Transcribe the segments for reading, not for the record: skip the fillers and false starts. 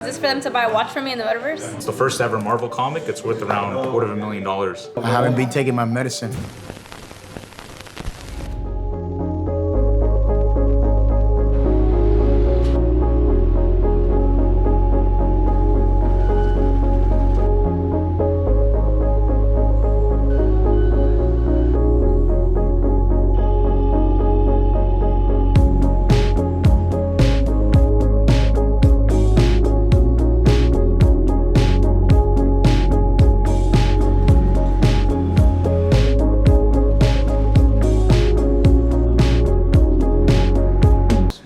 Is this for them to buy a watch from me in the Metaverse? It's the first ever Marvel comic. It's worth around $250,000. I haven't been taking my medicine.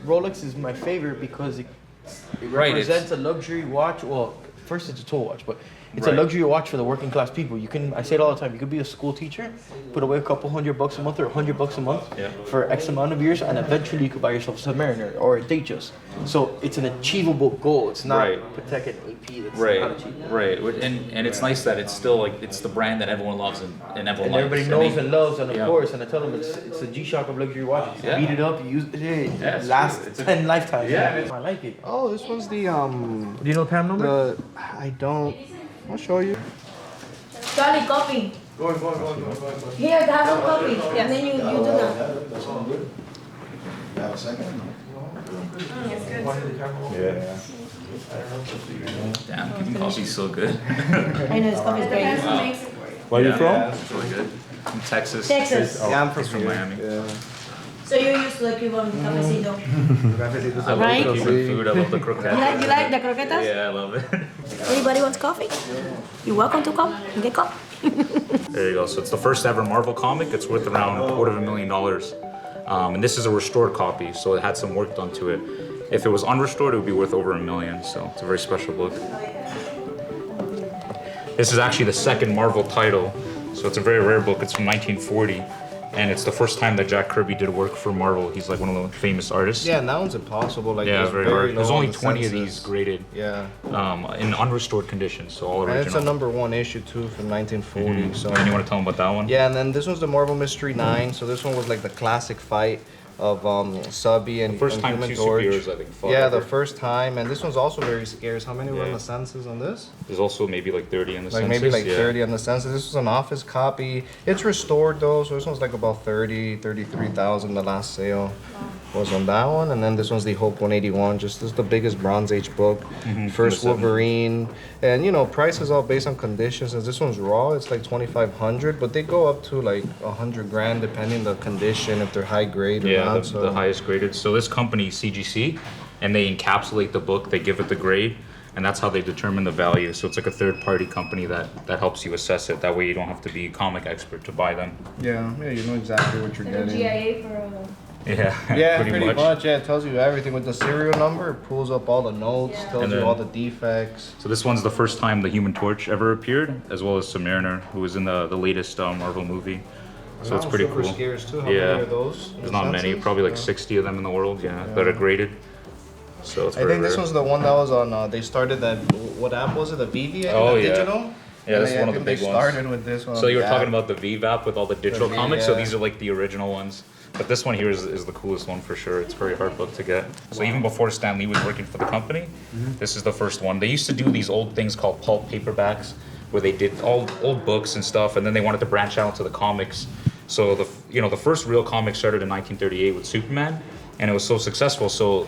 Rolex is my favorite because it Right, represents a luxury watch. Well, first it's a tool watch, but it's Right. a luxury watch for the working class people. You can, I say it all the time, you could be a school teacher, put away a couple $100 a month or $100 a month for X amount of years, and eventually you could buy yourself a Submariner or a Datejust. So it's an achievable goal. It's not Patek and AP. That's not achievable. Right. And it's nice that it's still like it's the brand that everyone loves and everyone And everybody likes. knows and loves, and of course, and I tell them it's a G-Shock of luxury watches. You beat it up, you use it, it lasts 10 lifetimes. Yeah. I like it. Oh, this one's the Do you know the PAM number? I don't. I'll show you. Charlie, coffee. Go on. Here, have some coffee. And then you do that. That's all good. You have a second? Yeah. Damn, keeping coffee's so good. I know this coffee is great. Where are you from? It's really good. From Texas. Texas. Yeah, I'm He's from Miami. So you're used to the Cuban cafecito. I love Right? the Cuban food. I love the croquetas. You like the croquetas? Yeah, I love it. Anybody wants coffee? You're welcome to come and get coffee. There you go. So it's the first ever Marvel comic. It's worth around $250,000. And this is a restored copy, so it had some work done to it. If it was unrestored, it would be worth over $1 million. So it's a very special book. This is actually the second Marvel title, so it's a very rare book. It's from 1940, and it's the first time that Jack Kirby did work for Marvel. He's like one of the famous artists. Yeah, that one's impossible. Like, Yeah, it's very hard. There's low only on the 20 of census. these graded Yeah. in unrestored condition, so all And original. it's a #1 issue too from 1940. So. And you want to tell them about that one? Yeah, and then this one's the Marvel Mystery 9. So this one was like the classic fight of Subby and First and time Human two Torch. superheroes, I think, fought Yeah, ever. the first time, and this one's also very scarce. How many were on Yeah. the census on this? There's also maybe like 30 in the Like census. maybe like yeah. 30 on the census. This was an office copy. It's restored though, so this one's like about 33,000. The last sale was on that one, and then this one's the Hope 181. Just this is the biggest Bronze Age book. First from the 70s. Wolverine, and you know price is all based on conditions. As this one's raw, it's like 2,500, but they go up to like 100 grand depending the condition if they're high grade or Yeah, not. the highest graded. So this company, CGC, and they encapsulate the book, they give it the grade, and that's how they determine the value. So it's like a third-party company that helps you assess it. That way you don't have to be a comic expert to buy them. Yeah, you know exactly what you're And a getting. GIA for Yeah, Yeah, pretty much. Yeah, it tells you everything with the serial number. It pulls up all the notes, tells And you then- all the defects. So this one's the first time the Human Torch ever appeared, as well as Submariner, who was in the latest Marvel movie. So it's pretty super cool. scarce too. How Yeah. many are those? in There's the not many, census? probably like 60 of them in the world, that are graded. So it's I very think this rare. one's the one that was on. They started that. What app was it? The VBA. Oh, the yeah. Digital. Yeah, this is I one of the think big they ones. started with this one. So you were yeah. talking about the VVAP with all the digital V, comics, so yeah. these are like the original ones. But this one here is the coolest one for sure. It's a very hard book to get. So even before Stan Lee was working for the company, this is the first one. They used to do these old things called pulp paperbacks, where they did old books and stuff, and then they wanted to branch out into the comics. So the first real comic started in 1938 with Superman, and it was so successful. So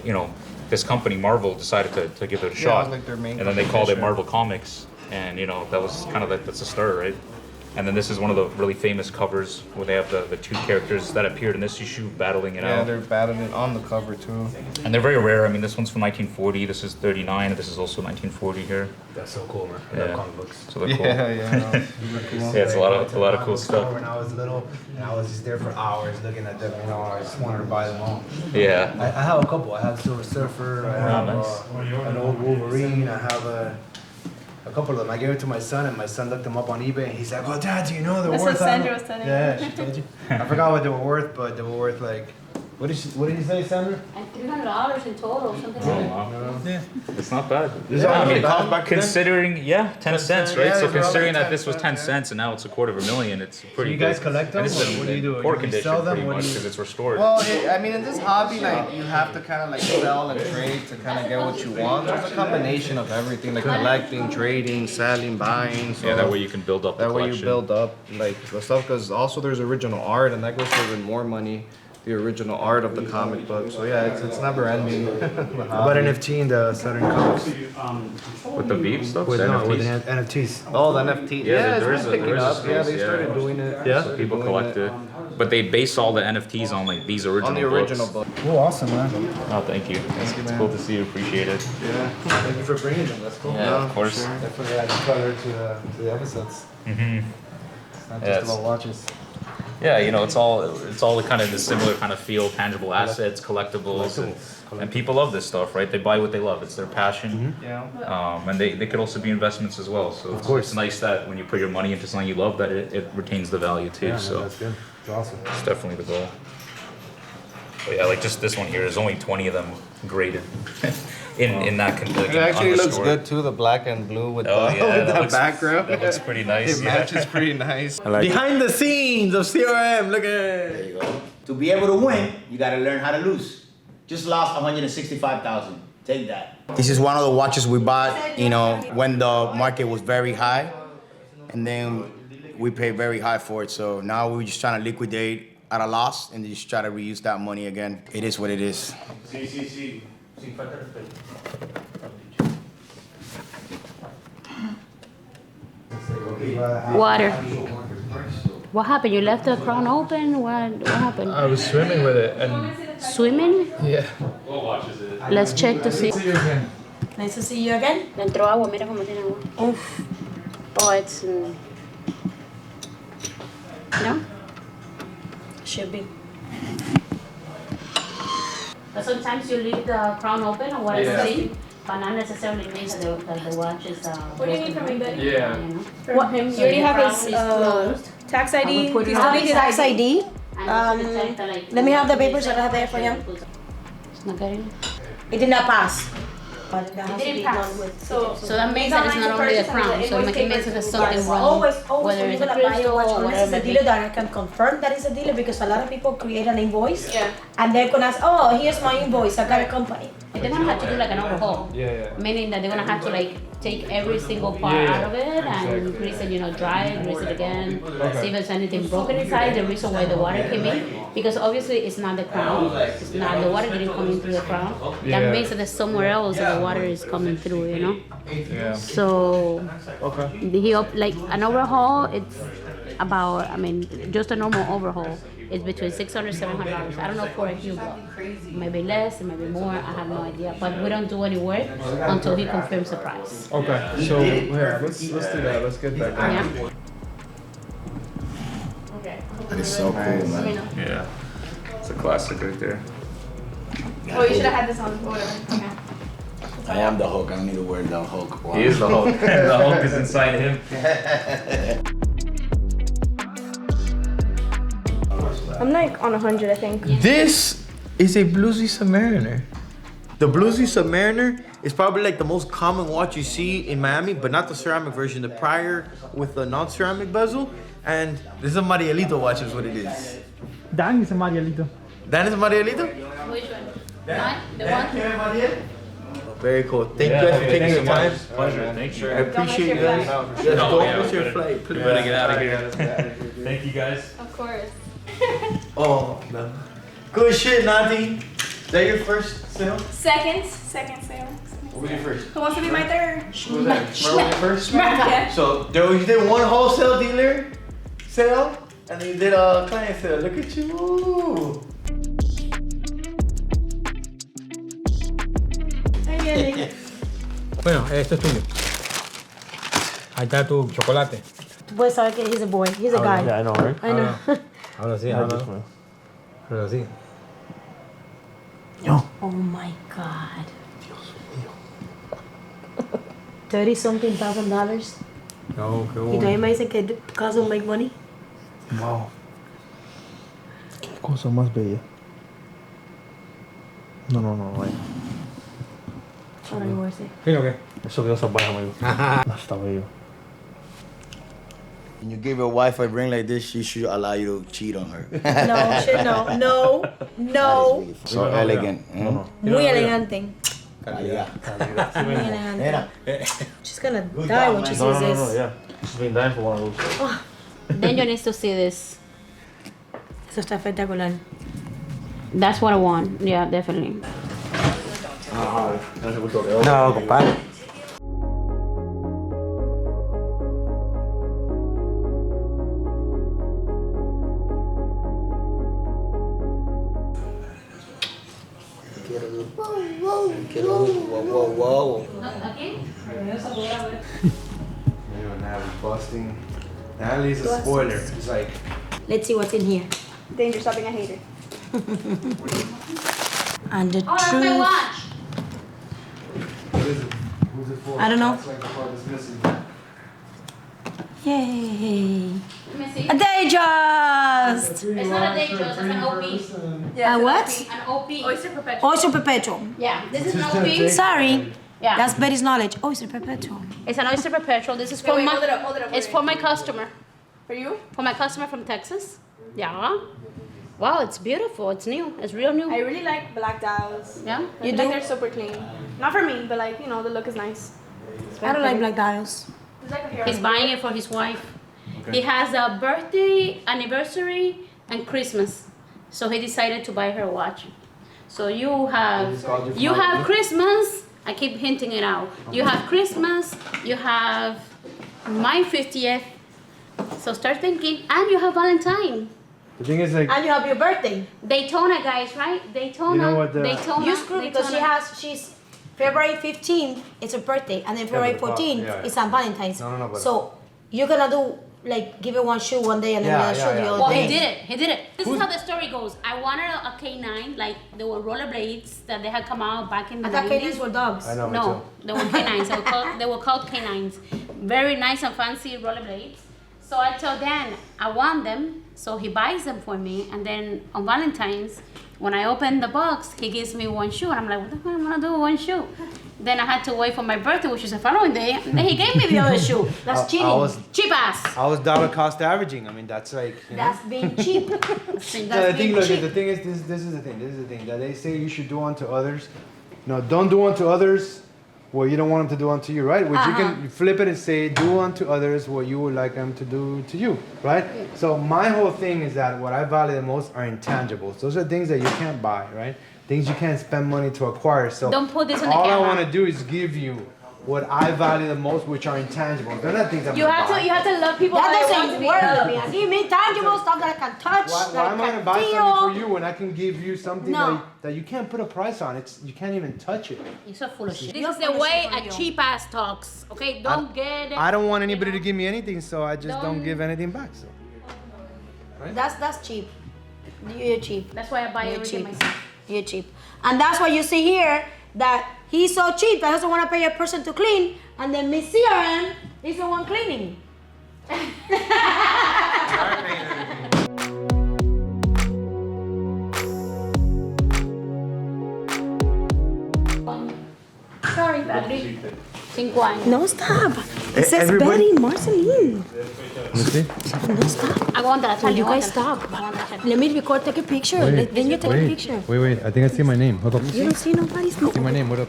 this company Marvel decided to give it a Yeah, shot, like their main and then they called it competition. Marvel Comics, and that was kind of that's a start, right? And then this is one of the really famous covers where they have the two characters that appeared in this issue battling it Yeah, out. they're battling on the cover too. And they're very rare. I mean, this one's from 1940. This is 39. And this is also 1940 here. That's so cool, man. I Yeah. love comic books. So they're cool. Yeah. Yeah, it's a lot of cool stuff. When I was little, and I was just there for hours looking at them, I just wanted to buy them all. Yeah. I have a couple. I have Silver Surfer, I have nice. an old Wolverine, I have a couple of them. I gave it to my son, and my son looked them up on eBay, and he's like, "Oh, Dad, do you know they're That's worth?" what I don't Sandra know." was telling Yeah, me. she told you. I forgot what they were worth, but they were worth like What did you say, Sandra? And $300 in total, something Oh, like that. wow. Yeah, it's not bad. This is Yeah, how I many mean, pounds back then? considering, 10 cents, right? Yeah, So these are all considering like that this was 10 10 cents, cents and now it's $250,000, it's pretty you guys good. collect them, And it's or in what do you do? poor You condition sell them? pretty What do much you- because it's restored. Well, I mean, in this hobby, like, you have to kind of like sell and trade to kind of get what you want. So it's a combination of everything, like collecting, trading, selling, buying. So Yeah, that way you can build up the that way collection. you build up like the stuff. Because also there's original art, and that goes for even more money. The original art of the comic book. So yeah, it's never ending. About NFT in the Southern Coast. With the beef stuff, With the no, with NFTs. NFTs. Oh, the NFT. Yeah, it's there been is a- picking there is a up. Yeah, space, they yeah. started doing it. Yeah? So people Doing collect it. But they base all the NFTs on like these original On the original books. book. Oh, awesome, man. Oh, thank you. It's cool to see you. Appreciate it. Yeah. Thank you for bringing them. That's cool. Yeah, of course. Definitely add color to the episodes. Mm-hmm. It's not Yeah, just it's- about watches. Yeah, you know, it's all kind of the similar kind of feel, tangible assets, collectibles, and people love this stuff, right? They buy what they love. It's their passion. Yeah. And they could also be investments as well. So it's nice that when you put your money into something you love, that it retains the value too. Yeah, So that's good. It's awesome. it's definitely the goal. But yeah, like just this one here, there's only 20 of them graded in that like, It actually on the looks store. good too, the black and blue with Oh, the, yeah, with that the looks- background. That looks pretty nice. It yeah. matches pretty nice. Behind the scenes of CRM, look at There you go. To be able to win, you gotta learn how to lose. Just lost 165,000. Take that. This is one of the watches we bought, you know, when the market was very high. And then we paid very high for it. So now we're just trying to liquidate at a loss and just try to reuse that money again. It is what it is. Water. What happened? You left the crown open? What happened? I was swimming with it and Swimming? yeah. Let's check to see. Nice to see you again. Le entró agua, mira cómo tiene agua. Uf. Oh, it's... no? Should be. But sometimes you leave the crown open or what I see, but not necessarily means that the watch is... What do you need from me, buddy? Yeah. You know? What, you So already the have crown his is closed. tax ID. I would put Do it you still on need his his tax ID? Let me have the papers that I have there for him. It's not getting... It did not pass. But that has to didn't be pass. done with. So that means that it's not only the crown, so it means that there's something wrong, Always whether when it's you're a gonna buy a crystal watch, or unless it's a whatever. dealer that I can confirm that it's a dealer, because a lot of people create an invoice. Yeah. And they're gonna ask, oh, here's my invoice, I got a company. They're gonna have to do like an overhaul. Yeah. Meaning that they're gonna have to like take every single part out of it and grease it, dry it, grease it again, see if there's anything broken inside. The reason why the water came in, because obviously it's not the crown, it's not the water didn't come in through the crown. That means that there's somewhere else that the water is coming through, Yeah. So like an overhaul, it's about, just a normal overhaul. It's between $600 $700. I don't know for a Hugo. Maybe less, maybe more. I have no idea. But we don't do any work until he confirms the price. Okay. So yeah, let's do that. Let's get that going. Yeah. That is so cool, man. Yeah. It's a classic right there. Oh, you should have had this on whatever. Okay. I am the Hulk. I don't need to wear the Hulk watch. He is the Hulk. The Hulk is inside him. I'm like on 100, I think. This is a Bluesy Submariner. The Bluesy Submariner is probably like the most common watch you see in Miami, but not the ceramic version, the prior with the non-ceramic bezel. And this is a Marielito watch is what it is. Dan is a Marielito. Dan is a Marielito? Which one? The one? Very cool. Thank you guys for taking the time. Pleasure. Thank you. I appreciate you guys. Yes, No, don't yeah, miss your we flight, We please. better get out of here. Thank you guys. Of course. Oh, no. Good shit, Nati. Is that your first sale? Second sale. What was your first? Who wants to be my third? What was that? Remember your first? Yeah. So you did one wholesale dealer sale, and then you did a client sale. Look at you. Bueno, esto es tuyo. Ahí está tu chocolate. Tú puedes saber que he's a boy, he's a guy. I know, right? I know. Ahora sí, ahora sí. Oh my God. 30-something thousand dollars. No, qué Y bueno. todavía me dicen que tu casa will make money. Wow. Qué cosa más bella. No, like. Ahora ni voy a decir. Sí, ok. Eso que vas a bajar, amigo. Hasta bello. When you give your wife a ring like this, she should allow you to cheat on her. No, shit, no. So elegant. Muy elegante. Calidad. Muy elegante. Mira. She's gonna die when she sees this. yeah. She's been dying for one of those. Then you need to see this. Eso está espectacular. That's what I want. Yeah, definitely. No, compadre. Whoa. Busting. At least a spoiler. It's like. Let's see what's in here. Danger, stop being a hater. And the Oh, that's my watch. What is it? Who's it for? I don't know. That's like the part that's missing. Yay. Let me see. A Datejust! It's not a Datejust, it's an OP. A what? An OP. Oyster Perpetual. Oyster Perpetual. Yeah, this is an OP. Sorry. Yeah. That's Betty's knowledge. Oyster Perpetual. It's an Oyster Perpetual. This is for Wait, my. hold it up. It's for my customer. For you? For my customer from Texas. Yeah. Wow, it's beautiful. It's new. It's real new. I really like black dials. Yeah. I feel like they're super clean. Not for me, but like, the look is nice. I don't like black dials. It's like a hair. He's buying it for his wife. He has a birthday, anniversary, and Christmas. So he decided to buy her a watch. So you have Christmas. I keep hinting it out. You have Christmas. You have my 50th. So start thinking, and you have Valentine. The thing is, like. And you have your birthday. Daytona, guys, right? Daytona. You know what the- Daytona. You screw because she's February 15th, it's her birthday, and then February 14th, it's on Valentine's. No, but. So you're gonna do like give her one shoe one day and then Yeah, the other shoe the other Well, day. he did it. This is how the story goes. I wanted a K9, like there were rollerblades that they had come out back in the I thought 90s. Katie's were dogs. I know, me No, too. they were K9s. They were called K9s. Very nice and fancy rollerblades. So I told Dan, I want them. So he buys them for me. And then on Valentine's, when I open the box, he gives me one shoe. And I'm like, what the fuck am I gonna do with one shoe? Then I had to wait for my birthday, which was the following day. And then he gave me the other shoe. That's cheating. Cheap ass. I was dollar cost averaging. I mean, that's like. You know? That's being cheap. No, the thing, look, the thing is, this is the thing that they say you should do unto others. No, don't do unto others what you don't want them to do unto you, right? Which you can flip it and say, do unto others what you would like them to do to you, right? Yeah. So my whole thing is that what I value the most are intangibles. Those are things that you can't buy, right? Things you can't spend money to acquire. So don't put this on the all camera. I want to do is give you what I value the most, which are intangibles. They're not things I'm You gonna have buy. to love people. That how they doesn't want to be work. Give me tangible stuff that I can touch, Why that am I I can gonna buy feel. something for you when I can give you something No. that you can't put a price on? You can't even touch it. You're so full of shit. You're This is full the of way shit for a you. cheap ass talks. Okay, don't get it. I don't want anybody to give me anything, so I just don't Don't- give anything back. So. That's cheap. You're cheap. That's why I buy You're everything cheap. myself. You're cheap. And that's why you see here that he's so cheap that he doesn't want to pay a person to clean, and then Miss CRM is the one cleaning. Sorry, Patrick. 5 años. No, stop. It says everybody- Betty Marceline. Let me see. No, stop. Aguántala, Will Charlie, you guys aguántala. stop? Aguántala. Let me record, take a picture. Then you take a picture. Wait. I think I see my name. Hold up. You don't see nobody's name. See my name. What up?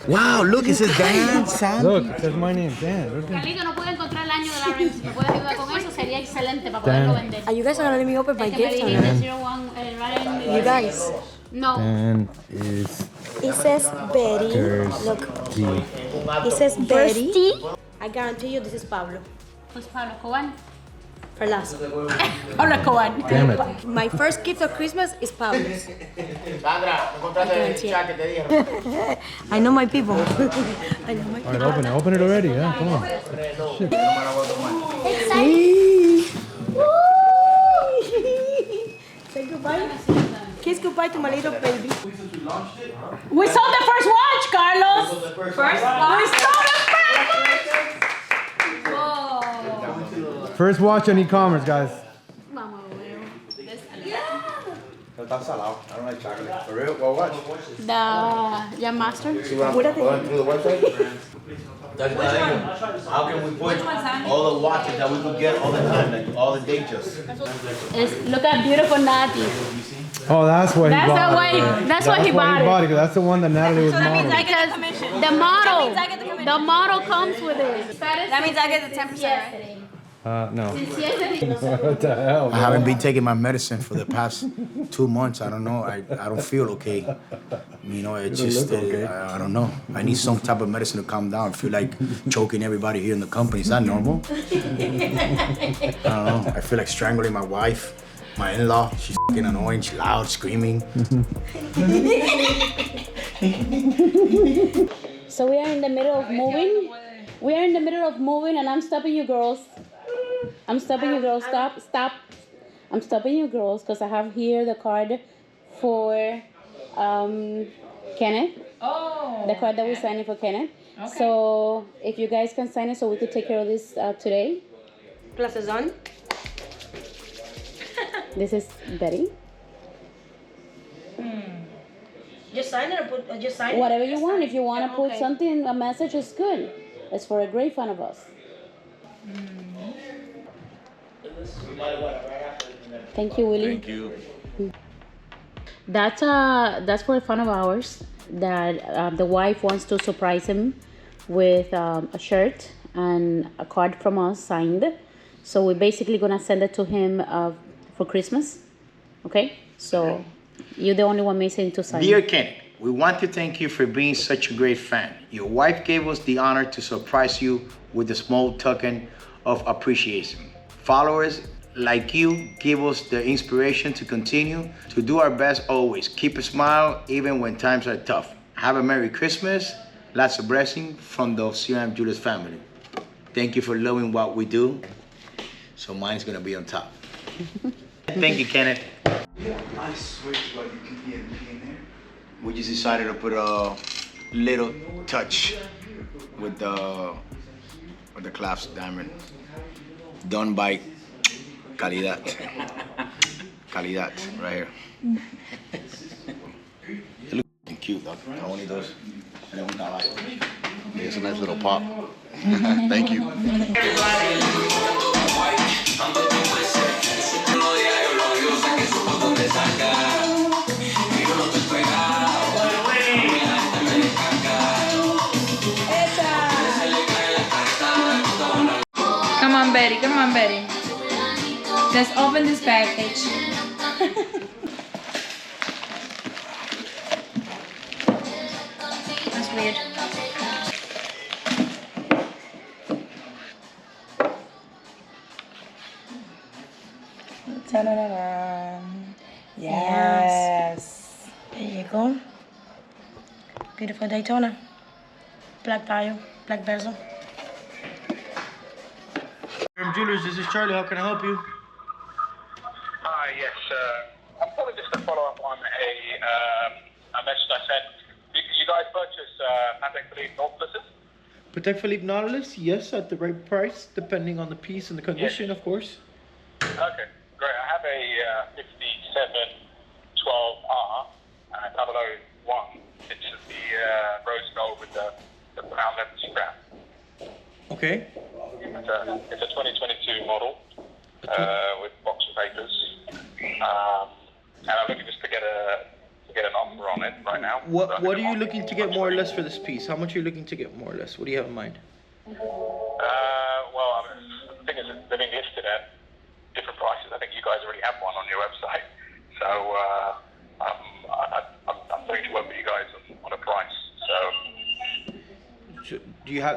Wow, look, it says Dan Sam. Look, it says my name. Dan. Carlito no puede encontrar el año de la renta. Si me puedes ayudar con eso, sería excelente para poderlo vender. Are you guys gonna let me open my Es que me gift? dijiste 01, right in- You guys. No. Dan is It says Betty. Look. the. It says Betty. I guarantee you this is Pablo. Pues Pablo Coban. Perlazo. Pablo Coban. Damn it. My first gift of Christmas is Pablo's. Sandra, ¿no encontraste el chat que te dijeron? I know my people. I know my All people. right, open it already. Yeah, come on. Say goodbye. Kiss goodbye to my little baby. We sold the first watch, Carlos. First watch. We sold the first watch. Whoa. First watch on e-commerce, guys. Vamos a ver. está salado. I don't like chocolate. For real? Well, watch. The Jam Master. See what I'm going through the website? That's the thing. How can we put all the watches that we could get all the time, like all the dates? Look at beautiful Nati. Oh, that's what he bought. That's what he bought it. That's the one that Natalie was modeling. Because the model, the model comes with it. That means I get the 10%, right? No. Since yesterday. What the hell? I haven't been taking my medicine for the past 2 months. I don't know. I don't feel okay. You know, it's just, I don't know. I need some type of medicine to calm down. I feel like choking everybody here in the company. Is that normal? I don't know. I feel like strangling my wife, my in-law. She's fucking annoying. She's loud, screaming. So we are in the middle of moving. We are in the middle of moving, and I'm stopping you girls. I'm stopping you girls. Stop. I'm stopping you girls because I have here the card for Kenneth. Oh. The card that we're signing for Kenneth. Okay. So if you guys can sign it so we could take care of this today. Glasses on. This is Betty. Just sign it or put, just sign it? Whatever you want. If you want to put something, a message is good. It's for a great fan of us. Thank you, Willie. Thank you. That's for a fan of ours that the wife wants to surprise him with a shirt and a card from us signed. So we're basically gonna send it to him for Christmas. Okay? So you're the only one missing to sign. Dear Kenny, we want to thank you for being such a great fan. Your wife gave us the honor to surprise you with a small token of appreciation. Followers like you give us the inspiration to continue to do our best always. Keep a smile even when times are tough. Have a Merry Christmas. Lots of blessings from the CRM Julius family. Thank you for loving what we do. So mine's gonna be on top. Thank you, Kenneth. Yeah, I swear to God, you can hear me in there. We just decided to put a little touch with the clasp diamond. Done by Calidad. Calidad, right here. It looks cute, dog. I only those. It's a nice little pop. Thank you. Come on, Betty. Come on, Betty. Let's open this package. That's weird. Ta-da-da-da. Yes. There you go. Beautiful Daytona. Black dial, black bezel. Jewelers, this is Charlie. How can I help you? Hi, yes. I'm calling just to follow up on a message I sent. You guys purchase Patek Philippe Nautiluses? Patek Philippe Nautilus? Yes, at the right price, depending on the piece and the condition, of course. Okay, great. I have a 5712R, 001. It's the rose gold with the brown leather strap. Okay. It's a 2022 model with box of papers, and I'm looking just to get an offer on it right now. What are you looking to get more or less for this piece? How much are you looking to get more or less? What do you have in mind? Well, the thing is, they're being listed at different prices. I think you guys already have one on your website, so I'm willing to work with you guys on a price.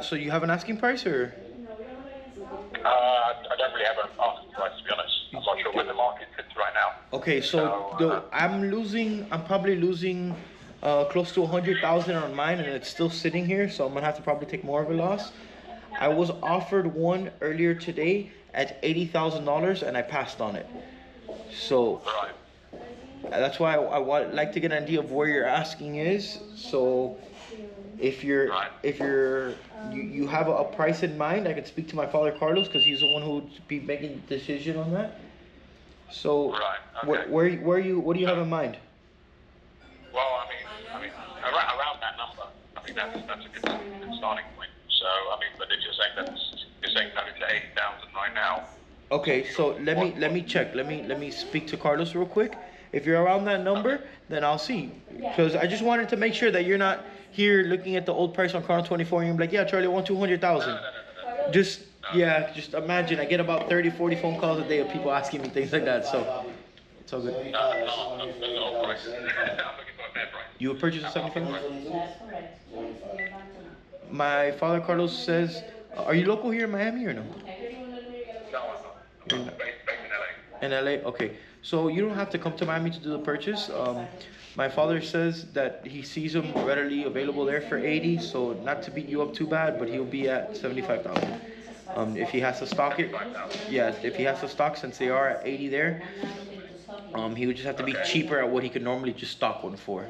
So you have an asking price or? I don't really have an asking price, to be honest. I'm not sure where the market sits right now. Okay, so I'm probably losing close to 100,000 on mine, and it's still sitting here, so I'm gonna have to probably take more of a loss. I was offered one earlier today at $80,000, and I passed on it. So that's why I would like to get an idea of where your asking is. So if you have a price in mind, I could speak to my father Carlos, because he's the one who would be making the decision on that. So, Right, okay. where you? What do you have in mind? Well, I mean, around that number. I mean, that's a good starting point. So, I mean, but if you're saying that it's 80,000 right now. Okay, so let me check. Let me speak to Carlos real quick. If you're around that number, then I'll see. Because I just wanted to make sure that you're not here looking at the old price on Chrono 24 and you're like, yeah, Charlie, I want 200,000. Just just imagine I get about 30, 40 phone calls a day of people asking me things like that. So it's all good. No price. I'm looking for a fair price. You would purchase a 75? That's correct. My father Carlos says, are you local here in Miami or no? No, I'm not. I'm based in LA. In LA, okay. So you don't have to come to Miami to do the purchase. My father says that he sees them readily available there for 80. So not to beat you up too bad, but he'll be at 75,000. If he has to stock it, yeah. If he has to stock, since they are at 80 there, he would just have to be cheaper at what he could normally just stock one for.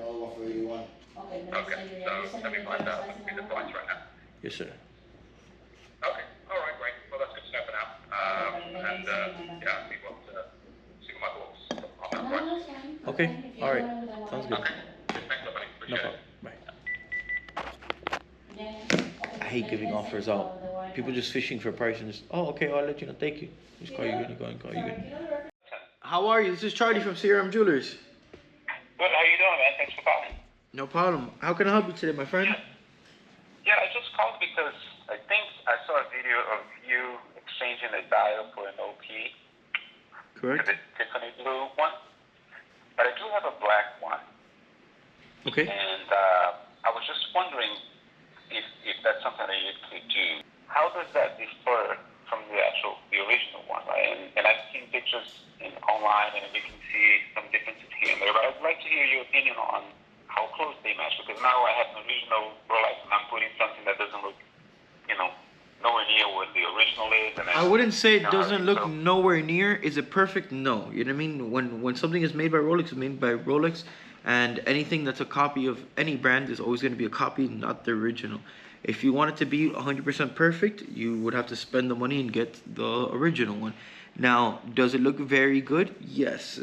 Okay, so 75,000 would be the price right now. Yes, sir. Okay, all right, great. Well, that's good to know for now. And yeah, see what my thoughts on that price. Okay, all right. Sounds good. Okay, thanks, everybody. No Appreciate it. problem. Bye. I hate giving offers out. People just fishing for price and just, oh, okay, I'll let you know. Thank you. Just call you good. Call you good. How are you? This is Charlie from CRM Jewelers. Good, how you doing, man? Thanks for calling. No problem. How can I help you today, my friend? Yeah, I just called because I think I saw a video of you exchanging a dial for an OP. Correct. The Tiffany blue one. But I do have a black one. Okay. And I was just wondering if that's something that you could do. How does that differ from the original one, right? And I've seen pictures online and you can see some differences here and there. But I'd like to hear your opinion on how close they match, because now I have an original Rolex and I'm putting something that doesn't look, nowhere near what the original is. And I wouldn't say it doesn't look nowhere near. Is it perfect? No. You know what I mean? When something is made by Rolex, it's made by Rolex, and anything that's a copy of any brand is always going to be a copy, not the original. If you want it to be 100% perfect, you would have to spend the money and get the original one. Now, does it look very good? Yes.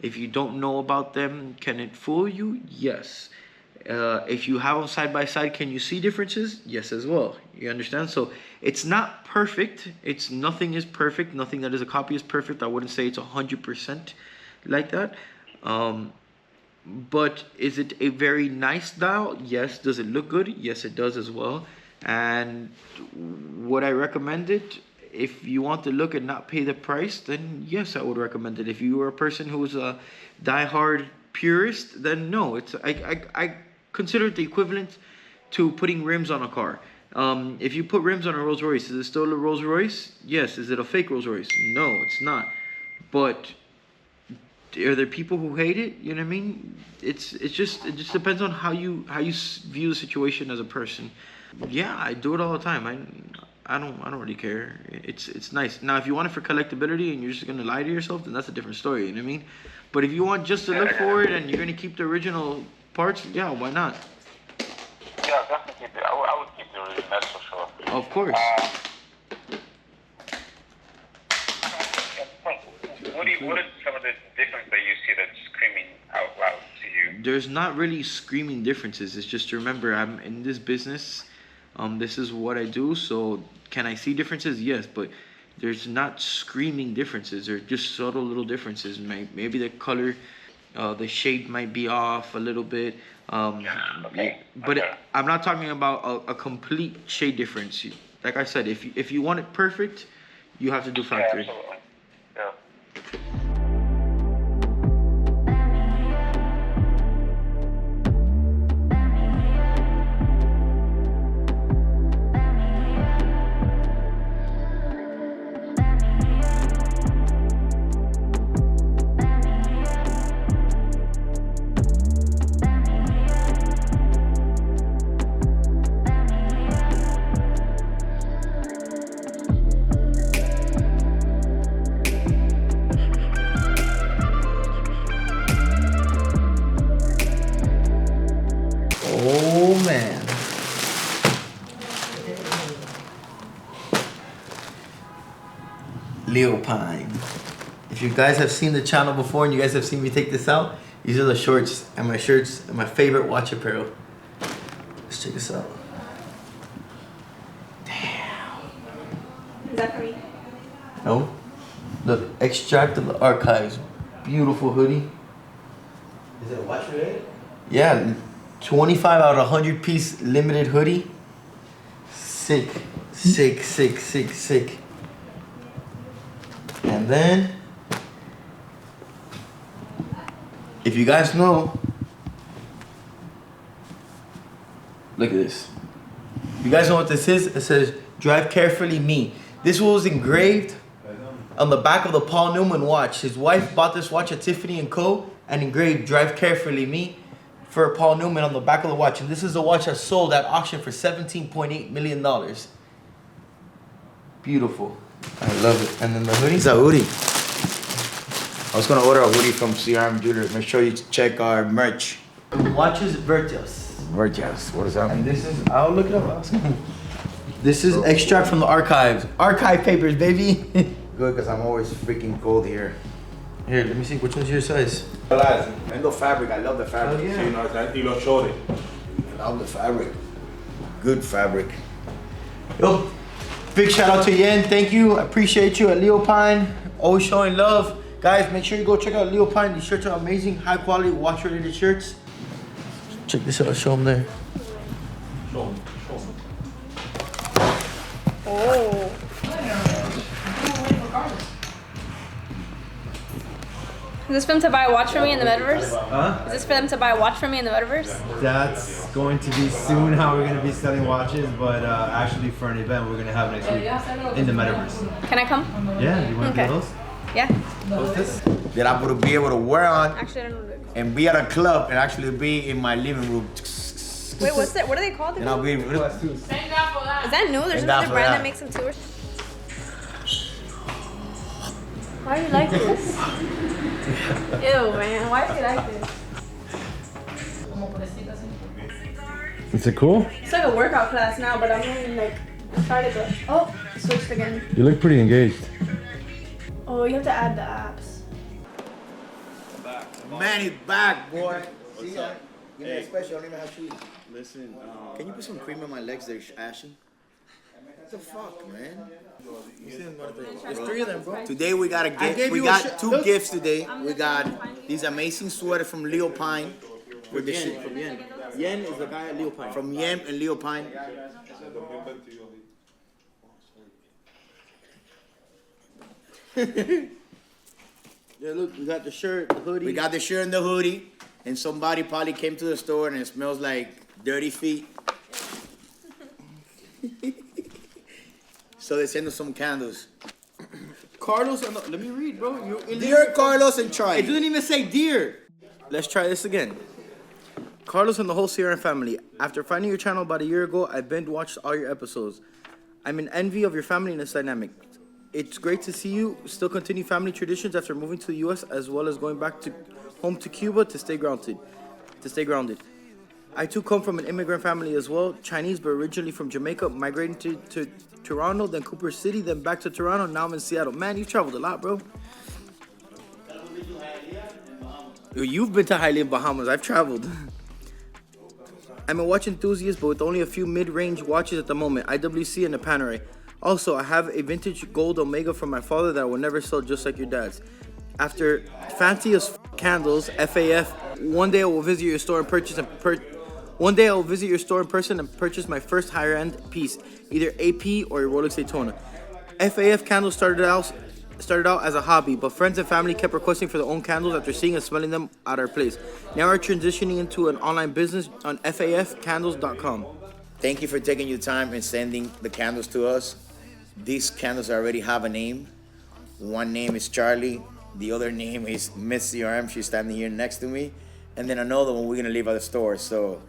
If you don't know about them, can it fool you? Yes. If you have them side by side, can you see differences? Yes, as well. You understand? So it's not perfect. Nothing is perfect. Nothing that is a copy is perfect. I wouldn't say it's 100% like that. But is it a very nice dial? Yes. Does it look good? Yes, it does as well. And would I recommend it? If you want to look and not pay the price, then yes, I would recommend it. If you are a person who is a diehard purist, then no. I consider it the equivalent to putting rims on a car. If you put rims on a Rolls Royce, is it still a Rolls Royce? Yes. Is it a fake Rolls Royce? No, it's not. But are there people who hate it? You know what I mean? It just depends on how you view the situation as a person. Yeah, I do it all the time. I don't really care. It's nice. Now, if you want it for collectability and you're just gonna lie to yourself, then that's a different story. You know what I mean? But if you want just to look for it and you're gonna keep the original parts, yeah, why not? Yeah, definitely. I would keep the original, that's for sure. Of course. What are some of the differences that you see that's screaming out loud to you? There's not really screaming differences. It's just, remember, I'm in this business. This is what I do. So can I see differences? Yes, but there's not screaming differences. They're just subtle little differences. Maybe the color, the shade might be off a little bit. But I'm not talking about a complete shade difference. Like I said, if you want it perfect, you have to do factory. Yeah, absolutely. Yeah. Oh man. Leopine. If you guys have seen the channel before and you guys have seen me take this out, these are the shorts and my shirts and my favorite watch apparel. Let's check this out. Damn. Is that for me? No. The Extract of the Archives. Beautiful hoodie. Is it a watch related? Yeah, 25 out of 100 piece limited hoodie. Sick, sick, sick, sick, sick. And then, if you guys know, look at this. You guys know what this is? It says, "Drive carefully, me." This was engraved on the back of the Paul Newman watch. His wife bought this watch at Tiffany & Co. and engraved "Drive carefully, me" for Paul Newman on the back of the watch. And this is a watch that sold at auction for $17.8 million. Beautiful. I love it. And then the hoodie? It's a hoodie. I was gonna order a hoodie from CRM Jewelry. Make sure you check our merch. Watches Virtus. Virtus, what does that mean? And this is, I'll look it up. This is extract from the archives. Archive papers, baby. Good, because I'm always freaking cold here. Here, let me see. Which one's your size? And the fabric, I love the fabric. Oh, yeah. I love the fabric. Good fabric. Yo, big shout out to Yen. Thank you. I appreciate you at Leopine. Always showing love. Guys, make sure you go check out Leopine. These shirts are amazing. High quality watch related shirts. Check this out. Show them there. Oh. Is this for them to buy a watch for me in the Metaverse? Huh? Is this for them to buy a watch for me in the Metaverse? That's going to be soon how we're going to be selling watches, but actually for an event we're going to have next week in the Metaverse. Can I come? Yeah, you want to Okay. be a host? Yeah. Host this? That I would be able to wear on Actually, I don't know. and be at a club and actually be in my living room. Wait, what's that? What are they called? And I'll be. Is that new? There's Thank God another for brand that. that makes them too. Why do you like this? Ew, man. Why do you like this? Is it cool? It's like a workout class now, but I'm in like, I started to, oh, switched again. You look pretty engaged. Oh, you have to add the apps. Man, he's back, boy. See that? Give me a special. I don't even have shoes. Listen, can you put some cream on my legs? They're ashy. What the fuck, man? There's 3 of them, bro. Today we got a gift. We got 2 gifts today. We got these amazing sweaters from Leopine. With the shit From Yen. Yen is the guy at Leopine. from Yem and Leopine. Yeah, look, we got the shirt, the hoodie. We got the shirt and the hoodie, and somebody probably came to the store and it smells like dirty feet. So they sent us some candles. Carlos, let me read, bro. Dear Carlos and Charlie. It doesn't even say dear. Let's try this again. Carlos and the whole CRM family. After finding your channel about a year ago, I binge watched all your episodes. I'm in envy of your family and its dynamic. It's great to see you still continue family traditions after moving to the US, as well as going back to home to Cuba to stay grounded. I too come from an immigrant family as well, Chinese but originally from Jamaica, migrating to Toronto, then Cooper City, then back to Toronto, now I'm in Seattle. Man, you traveled a lot, bro. You've been to Hialeah, Bahamas. I've traveled. I'm a watch enthusiast, but with only a few mid-range watches at the moment, IWC and a Panerai. Also, I have a vintage gold Omega from my father that I will never sell, just like your dad's. After fancy as candles, FAF, one day I will visit your store and purchase my first higher-end piece, either AP or a Rolex Daytona. FAF candles started out as a hobby, but friends and family kept requesting for their own candles after seeing and smelling them at our place. Now we're transitioning into an online business on fafcandles.com. Thank you for taking your time and sending the candles to us. These candles already have a name. One name is Charlie. The other name is Miss CRM. She's standing here next to me. And then another one we're gonna leave at the store. So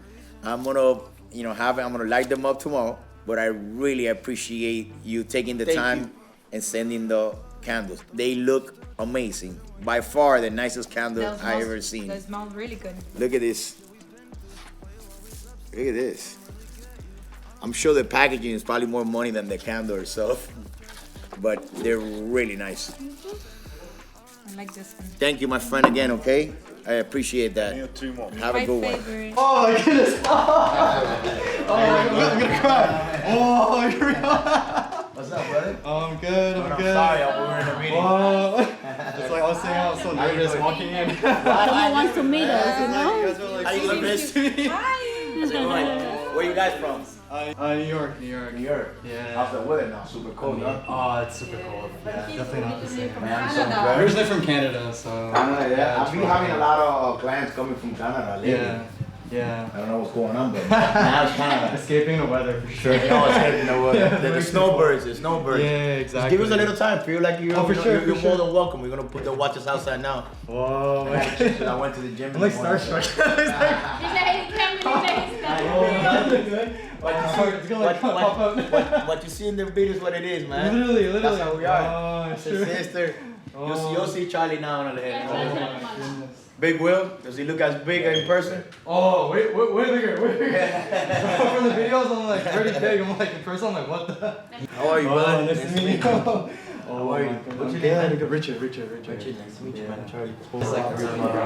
I'm gonna, I'm gonna light them up tomorrow. But I really appreciate you taking the time and sending the candles. They look amazing. By far the nicest candle I ever seen. They smell really good. Look at this. Look at this. I'm sure the packaging is probably more money than the candle itself, but they're really nice. I like this one. Thank you, my friend, again, okay? I appreciate that. Two more. Have a good one. Favorite. Oh my goodness. Oh, I'm gonna cry. Oh, here we go. What's up, brother? Oh, I'm good. I'm good. Sorry, we were in a meeting. Oh. It's like I was saying, I was so nervous walking in. Someone wants to meet us, you know? You guys were like, How you doing, miss? Where you guys from? New York, New York. New York. Yeah. How's the weather now? Super cold, huh? Oh, it's super cold. Yeah, definitely not the same. Canada. Originally from Canada, so. Canada, yeah. I've been having a lot of clients coming from Canada lately. Yeah. Yeah. I don't know what's going on, but now it's Canada. Escaping the weather for sure. No, escaping the weather. Yeah, the snowbirds, the snowbirds. Yeah, exactly. Just give us a little time. Feel like you're, for sure, you're for more sure. than welcome. We're gonna put the watches outside now. Whoa. I went to the gym. I'm like starstruck. What you see in the video is what it is, man. Literally. That's how we are. Oh, It's sure. a sister. You'll see Charlie now. Yeah, Big Will, does he look as big in person? Oh, way bigger. From the videos, I'm like pretty big. I'm like in person, I'm like, what the? How are you, brother? Nice to meet you. How are you? What's your name? Richard. Nice to meet you, man. Charlie.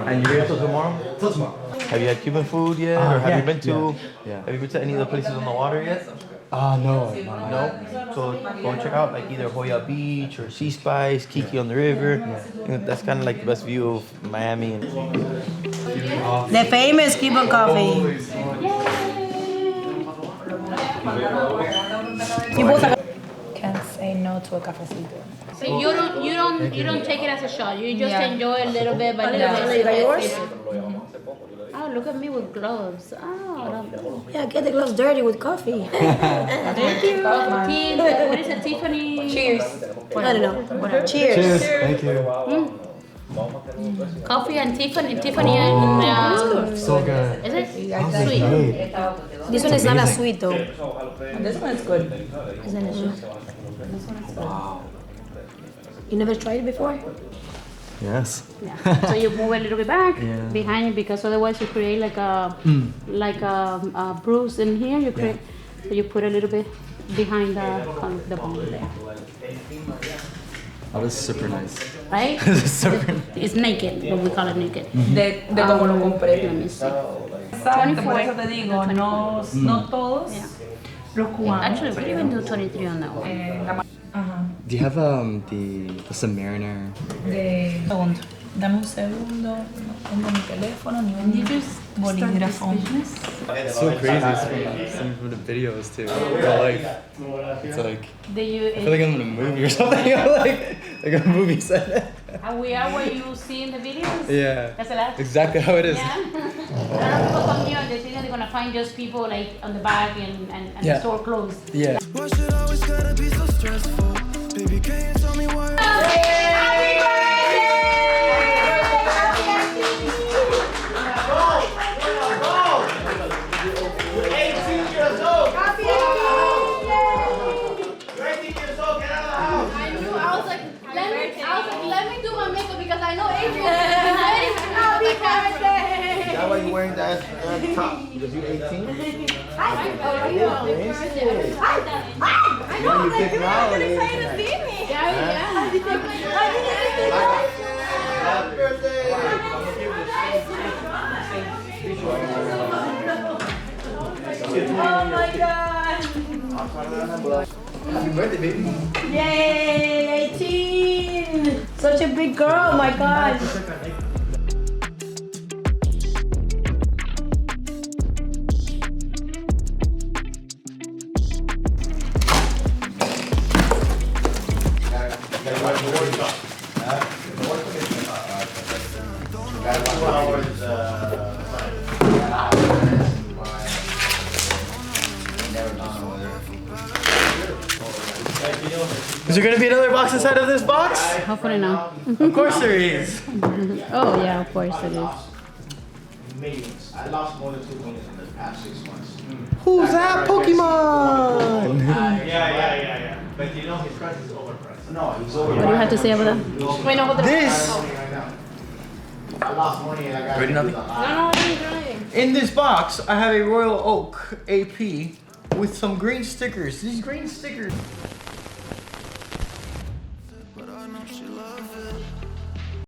And you're here till tomorrow? Till tomorrow. Have you had Cuban food yet? Or have you been to? Yeah. Have you been to any of the places on the water yet? No. No? So go check out like either Hoya Beach or Sea Spice, Kiki on the River. You know, that's kind of like the best view of Miami. And The famous Cuban coffee. Can't say no to a cafecito. So you don't take it as a shot. You just enjoy a little bit by little bit. Is that yours? Oh, look at me with gloves. Oh, Yeah, get the gloves dirty with coffee. thank you. What is it, Tiffany? Cheers. I don't know. Whatever. Cheers. Thank you. Coffee and Tiffany and So good. is it sweet? This one is not as sweet though. This one is good. Isn't it sweet? You never tried it before? Yes. Yeah. So you move a little bit back Yeah. behind it because otherwise you create like a bruise in here. You create. So you put a little bit behind the bone there. Oh, this is super nice. Right? It's naked, but we call it naked. De cómo lo compré. Let me see. Exacto, por eso te digo, no todos los cubanos. Actually, we even do 23 on that one. Do you have the Submariner? Segundo. Dame un segundo. No tengo mi teléfono ni un bolígrafo. It's so crazy. Some of the videos too. Real life. It's like I feel like I'm in a movie or something. like a movie set. We are where you see in the videos? Yeah. That's a lot. Exactly how it is. Yeah. A lot of people come here and they think they're gonna find just people like on the back and the store closed. Yeah. Why should I always gotta be so stressful? Baby, can you tell me why? Happy birthday! 18 years old! Happy 18 years old, get out of the house! I knew, I was like, let me do my makeup because I know Adrian is ready for Happy birthday! Is that why you're wearing that top? Because you're 18? I know, You like, pick you now were or really later excited to tonight? see me. Happy birthday! Oh my god! Happy birthday, baby. Yay! 18! Such a big girl, my god! Is there gonna be another box inside of this box? Hopefully not. Of course there is. Oh yeah, of course it is. Millions. I lost more than 2 million in the past 6 months. Who's that Pokemon? Yeah. But you know his price is overpriced. No, he's overpriced. What do you have to say about that? This I lost money and I got Ready, nothing? In this box, I have a Royal Oak AP with some green stickers. These green stickers.